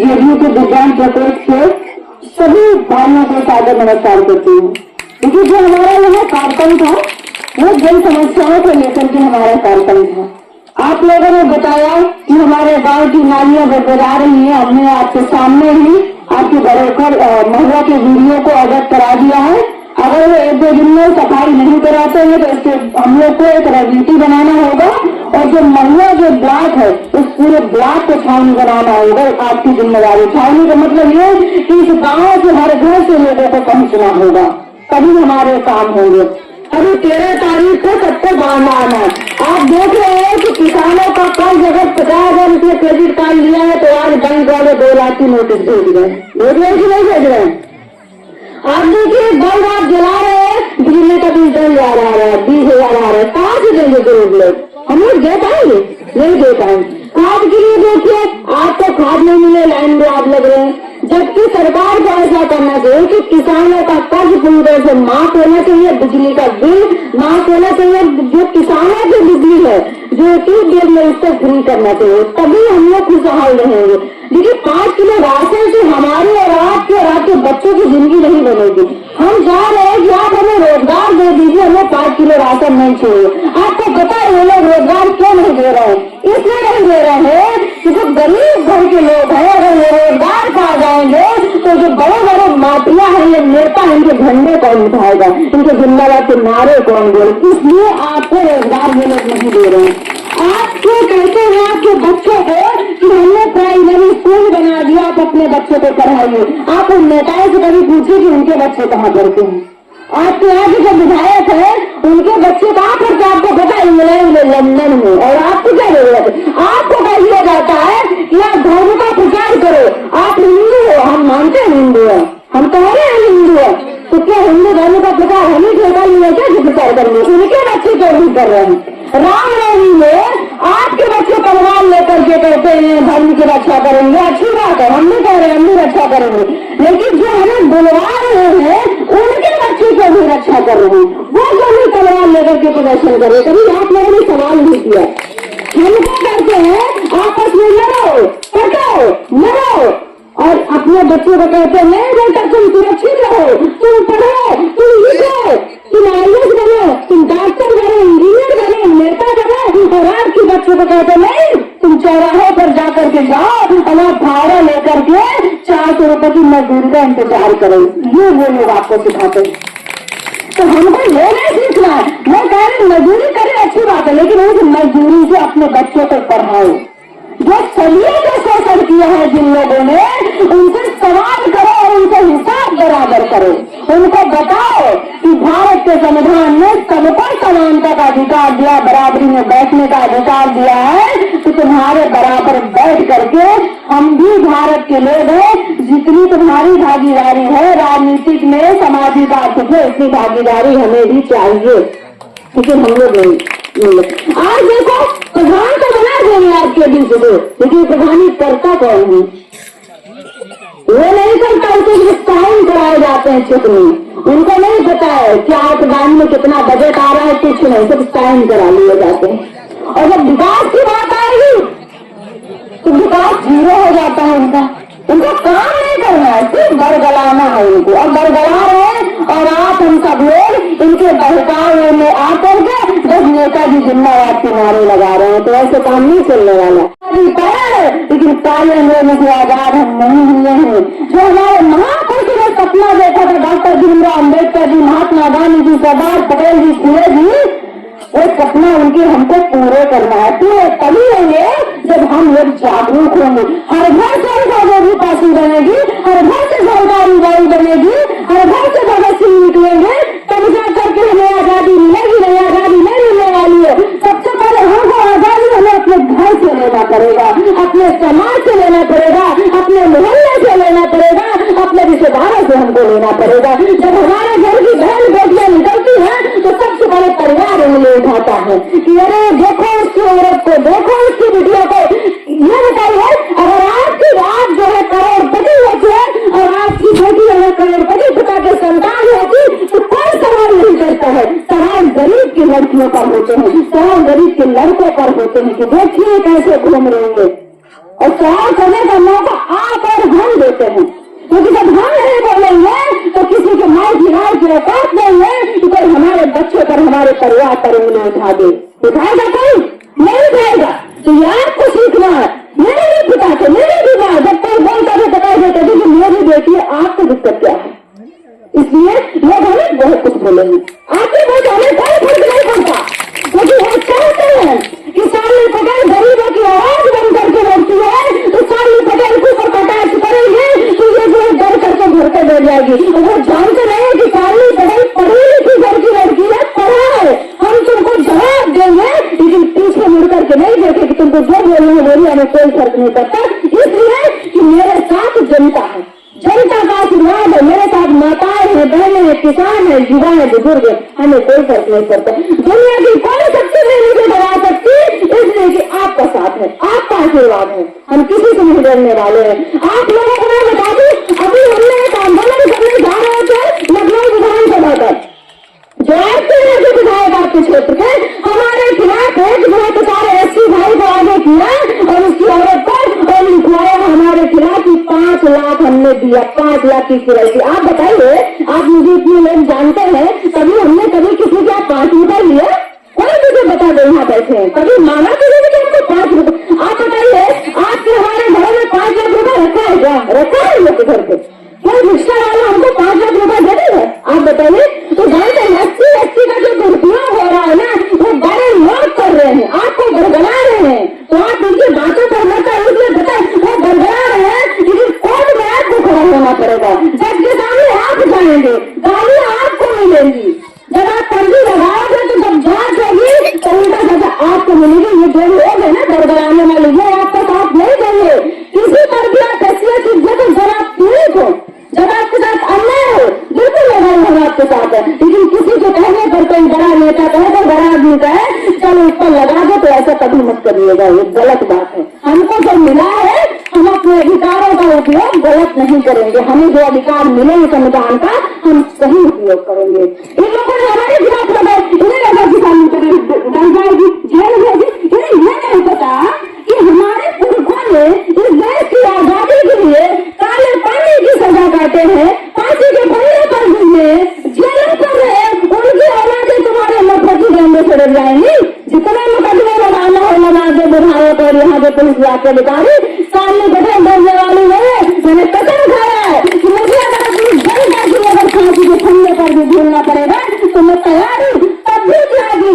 Radio के विज्ञान प्रकोष्ठ के सभी भाइयों को सादर नमस्कार करती हूँ। क्योंकि जो हमारा यहाँ कार्यक्रम था वो जन समस्याओं को लेकर के हमारा कार्यक्रम था। आप लोगों ने बताया कि हमारे गांव की नालियां बरकरार रही है। हमने आपके सामने ही आपके बरोकर महिला के वीडियो को अवगत करा दिया है। अगर वो 1-2 दिन में सफाई नहीं कराते हैं तो इसके हम लोग को एक रणनीति बनाना होगा और जो महिला जो ब्लॉक है उस पूरे ब्लॉक को छावनी बनाना होगा। आपकी जिम्मेदारी। छावनी का मतलब ये कि इस गाँव से हर घर से लोगों को पहुँचना होगा, तभी हमारे काम होंगे। अभी 13 तारीख को सबको बांध आना है। आप देख रहे हैं कि किसानों का कर्ज अगर 50,000 रुपये क्रेडिट कार्ड लिया है तो आज बैंक वाले 2 लाख की नोटिस भेज रहे हैं। भेज रहे हैं कि नहीं भेज रहे हैं? आप देखिए बल्ब आप जला रहे हैं, बिजली का बिल 10,000 आ रहा है, 20,000 आ रहा है। कहाँ से देंगे गरीब लोग? हम लोग दे पाएंगे? नहीं दे पाएंगे। खाद के लिए देखिए आपको खाद नहीं मिले, लाइन में आप लग रहे हैं। जबकि सरकार को ऐसा करना चाहिए कि किसानों का कर्ज पूरी तरह से माफ होना चाहिए, बिजली का बिल माफ होना चाहिए। जो किसानों की बिजली है जो ट्यूबवेल में उसको फ्री करना चाहिए, तभी हम लोग खुशहाल रहेंगे। देखिए 5 किलो राशन से हमारे और आपके बच्चों की जिंदगी नहीं बनेगी। हम जा रहे हैं कि आप हमें रोजगार दे दीजिए, हमें 5 किलो राशन नहीं चाहिए। आपको पता है ये लोग रोजगार क्यों नहीं दे रहे हैं? इसलिए नहीं दे रहे हैं कि जो गरीब घर के लोग हैं अगर ये रोजगार पा जाएंगे तो जो बड़े बड़े माफिया है, ये नेता है, इनके झंडे कौन उठाएगा, इनके जिंदाबाद के नारे कौन बोले? इसलिए आपको रोजगार ये लोग नहीं दे रहे हैं। आपको कहते हैं आपके बच्चों को कि हमने प्राइमरी स्कूल बना दिया, आप अपने बच्चों को पढ़ाइए। आप उन नेताओं से कभी पूछिए कि उनके बच्चे कहाँ पढ़ते हैं। आपके यहाँ के जो विधायक है उनके बच्चे कहाँ पढ़ते हैं? आपको पता है? इंग्लैंड में, लंदन में। और आपको क्या जरूरत है? आपको कह दिया जाता है कि आप धर्म का प्रचार करो, आप हिंदू हो। हम मानते हैं हिंदू है, हम कह रहे हैं हिंदू है, तो क्या हिंदू धर्म का प्रचार हम ही ठेका लिए क्या जो प्रचार करेंगे? उनके बच्चे क्यों नहीं कर रहे हैं? रामनवमी में आपके बच्चे तलवार लेकर के कहते हैं धर्म की रक्षा करेंगे। अच्छी बात है, हम नहीं कह रहे हम भी रक्षा करेंगे, लेकिन जो हमें बुलवा रहे हैं उनके बच्चे को भी रक्षा कर रहे हैं। वो जो भी तलवार लेकर के प्रदर्शन करे, कभी आप लोगों ने सवाल नहीं किया। हम क्या करते हैं? आपस में लड़ो, पढ़ो, मरो और अपने बच्चों को कहते हैं नहीं बेटा तुम सुरक्षित रहो, तुम पढ़ो, तुम लिखो, तुम IAS बनो, तुम डॉक्टर बनो, इंजीनियर बनो, नेता बनो। और आपके बच्चों को कहते नहीं तुम चौराहे पर जाकर के जाओ और आप भाड़ा लेकर के 400 रुपए की मजदूरी का इंतजार करो। ये वो लोग आपको सिखाते हैं। तो हमको ये नहीं सीखना है। मैं कह रही मजदूरी करें अच्छी बात है, लेकिन उस मजदूरी से अपने बच्चों को पढ़ाओ। जो सदियों का शोषण किया है जिन लोगों ने, उनसे सवाल करो और उनका हिसाब बराबर करो। उनको बताओ कि भारत के संविधान ने सबको समानता का अधिकार दिया, बराबरी में बैठने का अधिकार दिया है। तो तुम्हारे बराबर बैठ करके हम भी भारत के लोग हैं, जितनी तुम्हारी भागीदारी है राजनीतिक में, सामाजिक आर्थिक में, उतनी भागीदारी हमें भी चाहिए, लेकिन हम लोग नहीं। आज देखो प्रधान तो बना देंगे आपके बीच में, लेकिन प्रधानी करता कौन है? वो नहीं करता। उनको साइन कराए जाते हैं चेक में, उनको नहीं पता है क्या प्रधान में कितना बजट आ रहा है, कुछ नहीं, सब साइन करा लिए जाते हैं। और जब विकास की बात आएगी तो विकास 0 हो जाता है। उनको काम नहीं करना है, सिर्फ बरगलाना है उनको, और बरगला रहे हैं। और आप हम सब लोग इनके बहकावे में आकर के बस नेताजी जिंदाबाद के नारे लगा रहे हैं, तो ऐसे काम नहीं चलने वाला। लेकिन काले लोगों से आजाद हम नहीं हुए हैं। जो हमारे महापुरुषों ने सपना देखा था, डॉक्टर भीमराव अम्बेडकर जी, महात्मा गांधी जी, सरदार पटेल जी, फुले जी, वो सपना उनके हमको पूरे करना है। पूरे तभी होंगे जब हम लोग जागरूक होंगे। हर घर से गोभी पासी बनेगी, हर घर से सरकारी गाड़ी बनेगी, हर घर से भगत सिंह निकलेंगे, तब जा करके हमें आजादी मिलेगी। नहीं आजादी नहीं मिलने वाली है। सबसे पहले हमको आजादी हमें अपने घर से लेना पड़ेगा, अपने समाज से लेना पड़ेगा, अपने मोहल्ले से लेना पड़ेगा, अपने रिश्तेदारों से हमको लेना पड़ेगा। जब हमारे घर की बहन बेटियां निकलती है तो सबसे पहले परिवार उन्हें उठाता है कि अरे देखो उसकी औरत को, देखो उसकी बेटियों को। ये बताइए अगर आपकी बात जो है करोड़पति होती है और आपकी बेटी अगर करोड़पति पिता के संतान होती तो कोई सवाल नहीं करता है। सवाल गरीब की लड़कियों पर होते हैं, सवाल गरीब के लड़कों पर होते हैं कि देखिए कैसे घूम रहे हैं। और सवाल करने का मौका आप और देते हैं, क्योंकि जब हम नहीं बोलेंगे तो किसी के मार गिराए की औकात नहीं है कि कोई हमारे बच्चों पर, हमारे परिवार पर उंगली उठा दे। उठाएगा कोई? नहीं उठाएगा। तो ये आपको सीखना है। मेरे भी पिता थे, मेरे भी माँ, जब कोई बोलता था बता देते थे कि मेरी बेटी है, आपको दिक्कत क्या है? इसलिए लोग हमें बहुत कुछ बोलेंगे, आपके बहुत हमें कोई फर्क नहीं पड़ता, क्योंकि हम चाहते हैं कि साली पटेल गरीबों की आवाज बन करके लड़ती है, तो साली पटेल के ऊपर कटाक्ष करेंगे तो ये जो डर करके घर पे बैठ जाएगी। वो जानते नहीं कि साली पटेल पढ़ी लिखी घर की लड़की है, पढ़ा है, हम तुमको जवाब देंगे, लेकिन पीछे मुड़ करके नहीं देखे कि तुमको जो बोलेंगे बोलिए, हमें कोई फर्क नहीं पड़ता। इसलिए कि मेरे साथ जनता है, जनता का आशीर्वाद है, मेरे साथ माताएं हैं, बहनें हैं, किसान है, युवा है, बुजुर्ग है, हमें कोई फर्क नहीं पड़ता। दुनिया की कोई शक्ति नहीं मुझे डरा सकती, इसलिए कि आपका साथ है, आपका आशीर्वाद है, हम किसी से नहीं डरने वाले हैं। आप लोगों को मैं बता दूं, अभी हमने एक आंदोलन करने जा रहे थे लखनऊ विधानसभा का, जो आपके राज्य विधायक आपके क्षेत्र के हमारे खिलाफ एक बहुत सारे एससी भाई को आगे किया और उसकी औरत को और लिखवाया हमारे खिलाफ 5 लाख हमने दिया, 5 लाख की किराई की। आप बताइए, आप मुझे इतने लोग जानते हैं, कभी हमने कभी किसी का 5 रुपए लिया? कोई मुझे बता दो, यहाँ बैठे हैं, कभी मांगा किसी ने कि हमको 5 रुपए? आप बताइए, आपके हमारे घर में 5 लाख रुपए रखा है क्या? रखा है लोग घर पे? कोई रिक्शा वाला हमको 5 लाख रुपए दे देगा? आप बताइए। तो जानते हैं 80 का जो दुरुपयोग हो रहा है ना, वो बड़े लोग कर रहे हैं, आपको बरगला रहे हैं, तो आप उनकी बातों पर मत आइए। इसलिए बताए वो बरगला रहे हैं, लेकिन कोर्ट में आपको खड़ा होना पड़ेगा, जज के सामने आप जाएंगे, गालियां आपको मिलेंगी। जब आप पंजी लगाओगे तो जब जांच होगी तो उल्टा सजा आपको मिलेगी। ये जो लोग है ना बरगलाने वाले, ये आपका साथ नहीं देंगे। किसी पर भी आप हैसियत इज्जत जब आप पीड़ित हो, जब आपके साथ अन्याय हो, बिल्कुल लड़ाई हम आपके साथ है, लेकिन किसी के कहने पर कोई बड़ा नेता कहे, कोई बड़ा आदमी कहे चलो उस पर लगा दो, तो ऐसा कभी मत करिएगा, ये गलत बात है। हमको जो मिला है हम अपने अधिकारों का उपयोग गलत नहीं करेंगे, हमें जो अधिकार मिले संविधान का हम सही उपयोग करेंगे। इन लोगों ने हमारे खिलाफ लगा, इन्हें लगा किसान बन जाएगी, जेल होगी, इन्हें ये नहीं पता कि हमारे पुरखों ने इस देश की आजादी के लिए काले पानी की सजा काटे हैं, फांसी के पहिए पर गुजरे, जेलों पर रहे, उनकी औलादें तुम्हारे नफरती डंडे से डर जाएंगी। जितने मुकदमे लगाना हो लगा दे विधायक और यहाँ के पुलिस के अधिकारी, सामने बैठे डरने वाली है। मैंने कसम खाया है कि मुझे अगर अपनी जनता की अगर फांसी के फंदे पर भी झूलना पड़ेगा तो मैं तैयार हूँ, तब भी त्यागी।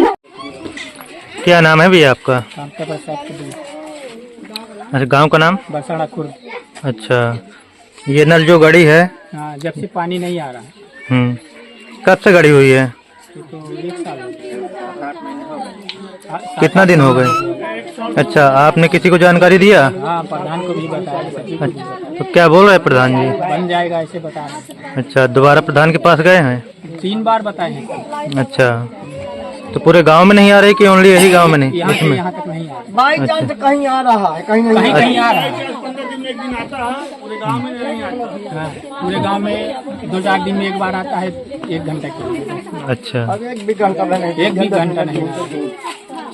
क्या नाम है भैया आपका? अच्छा, गांव का नाम? बरसाड़ा खुर्द। अच्छा, ये नल जो गड़ी है, हाँ, जब से पानी नहीं आ रहा है। कब से गड़ी हुई है? ये तो 1 साल हो गया। कितना दिन हो गए? अच्छा, आपने किसी को जानकारी दिया? हाँ, प्रधान को भी बताया, सचिव को भी बताया। तो क्या बोल रहे हैं प्रधान जी? बन जाएगा ऐसे बता रहे। अच्छा, दोबारा प्रधान के पास गए हैं? 3 बार बताए हैं। अच्छा, तो पूरे गांव में नहीं आ रही कि ओनली यही गांव में नहीं? यहाँ इसमें तक नहीं आ रहा। बाई चांस कहीं आ रहा है, कहीं नहीं कहीं आ रहा है। पूरे गांव में नहीं आता। हाँ, पूरे गांव में 2-4 दिन में एक बार आता है, 1 घंटा के लिए। अच्छा, अब 1 भी घंटा नहीं, 1 भी घंटा नहीं।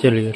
चलिए।